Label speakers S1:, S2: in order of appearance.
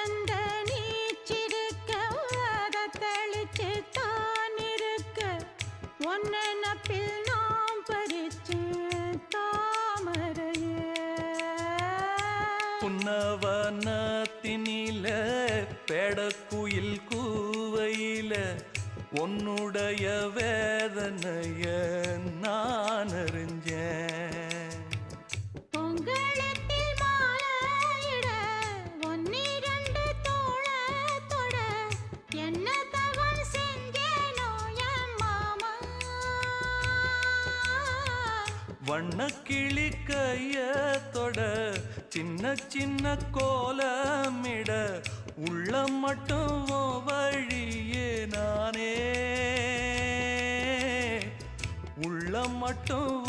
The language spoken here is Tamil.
S1: குழந்த நீச்சிருக்க அத தெளிச்சு தான் இருக்க ஒன்ன நப்பில் நாம் பறிச்சு தாமரைய
S2: புன்னவனத்தினில பெடக்குயில் கூவையில உன்னுடைய வேதனைய நான் அறிஞ்சேன்
S1: பொங்கலத்தில் மாலையிட ஒன்னிரண்டு தோளத்தொட என்ன தவம் செஞ்சேனோ என் மாமா
S2: வண்ணக்கிளி கையத்தொட சின்ன சின்ன கோலமிட உள்ளம் மட்டும் வழியே நானே உள்ளம் மட்டும்